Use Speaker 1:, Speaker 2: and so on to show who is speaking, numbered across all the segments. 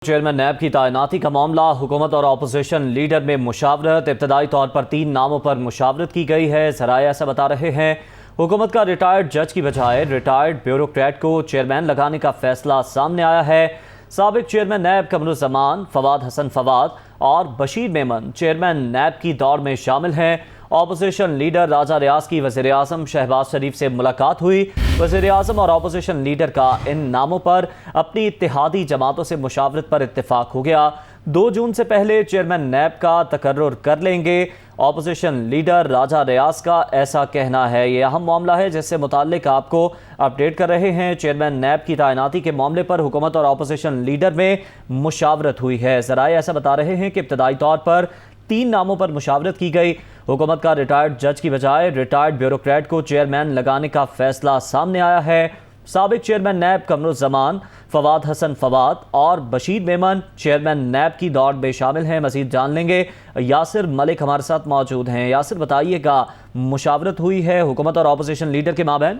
Speaker 1: Chairman NAB کی تعیناتی کا معاملہ حکومت اور اپوزیشن لیڈر میں مشاورت ابتدائی طور پر 3 ناموں پر مشاورت کی گئی ہے۔ ذرائع ایسا بتا رہے ہیں حکومت کا ریٹائرڈ جج کی بجائے ریٹائرڈ بیوروکریٹ کو چیئرمین لگانے کا فیصلہ سامنے آیا ہے۔ سابق چیئرمین نیب قمرالزمان فواد حسن فواد اور بشیر میمن چیئرمین نیب کی دوڑ میں شامل ہیں۔ اپوزیشن لیڈر راجہ ریاض کی وزیر اعظم شہباز شریف سے ملاقات ہوئی۔ وزیر اعظم اور اپوزیشن لیڈر کا ان ناموں پر اپنی اتحادی جماعتوں سے مشاورت پر اتفاق ہو گیا۔ 2 جون سے پہلے چیئرمین نیب کا تقرر کر لیں گے۔ اپوزیشن لیڈر راجہ ریاض کا ایسا کہنا ہے۔ یہ اہم معاملہ ہے جس سے متعلق آپ کو اپڈیٹ کر رہے ہیں۔ چیئرمین نیب کی تعیناتی کے معاملے پر حکومت اور اپوزیشن لیڈر میں مشاورت ہوئی ہے۔ ذرائع ایسا بتا رہے ہیں کہ ابتدائی طور پر 3 ناموں پر مشاورت کی گئی۔ حکومت کا ریٹائرڈ جج کی بجائے ریٹائرڈ بیوروکریٹ کو چیئرمین لگانے کا فیصلہ سامنے آیا ہے۔ سابق چیئرمین نیب قمرالزمان فواد حسن فواد اور بشیر میمن چیئرمین نیب کی دوڑ میں شامل ہیں۔ مزید جان لیں گے، یاسر ملک ہمارے ساتھ موجود ہیں۔ یاسر، بتائیے گا مشاورت ہوئی ہے حکومت اور اپوزیشن لیڈر کے مابین؟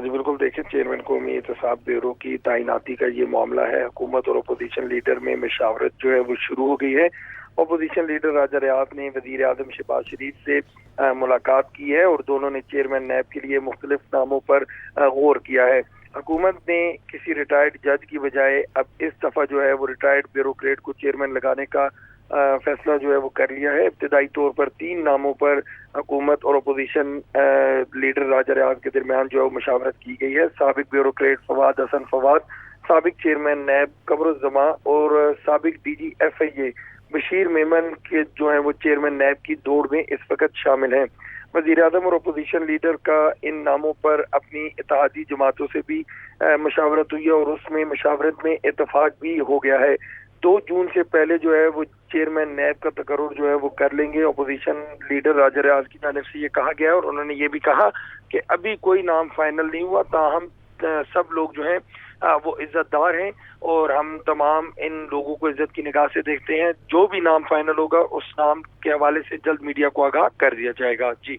Speaker 2: جی بالکل، دیکھیں چیئرمین قومی احتساب بیورو کی تعیناتی کا یہ معاملہ ہے۔ حکومت اور اپوزیشن لیڈر میں مشاورت جو ہے وہ شروع ہو گئی ہے۔ اپوزیشن لیڈر راجہ ریاض نے وزیر اعظم شہباز شریف سے ملاقات کی ہے اور دونوں نے چیئرمین نیب کے لیے مختلف ناموں پر غور کیا ہے۔ حکومت نے کسی ریٹائرڈ جج کی بجائے اب اس دفعہ جو ہے وہ ریٹائرڈ بیوروکریٹ کو چیئرمین لگانے کا فیصلہ جو ہے وہ کر لیا ہے۔ ابتدائی طور پر 3 ناموں پر حکومت اور اپوزیشن لیڈر راجہ ریاض کے درمیان جو ہے وہ مشاورت کی گئی ہے۔ سابق بیوروکریٹ فواد حسن فواد، سابق چیئرمین نیب قمرالزمان اور سابق ڈی جی ایف آئی اے بشیر میمن کے جو ہیں وہ چیئرمین نیب کی دوڑ میں اس وقت شامل ہیں۔ وزیر اعظم اور اپوزیشن لیڈر کا ان ناموں پر اپنی اتحادی جماعتوں سے بھی مشاورت ہوئی ہے اور اس میں مشاورت میں اتفاق بھی ہو گیا ہے۔ 2 جون سے پہلے جو ہے وہ چیئرمین نیب کا تقرر جو ہے وہ کر لیں گے۔ اپوزیشن لیڈر راجہ ریاض کی جانب سے یہ کہا گیا ہے اور انہوں نے یہ بھی کہا کہ ابھی کوئی نام فائنل نہیں ہوا، تاہم سب لوگ جو ہیں وہ عزت دار ہیں اور ہم تمام ان لوگوں کو عزت کی نگاہ سے دیکھتے ہیں۔ جو بھی نام فائنل ہوگا اس نام کے حوالے سے جلد میڈیا کو آگاہ کر دیا جائے گا۔ جی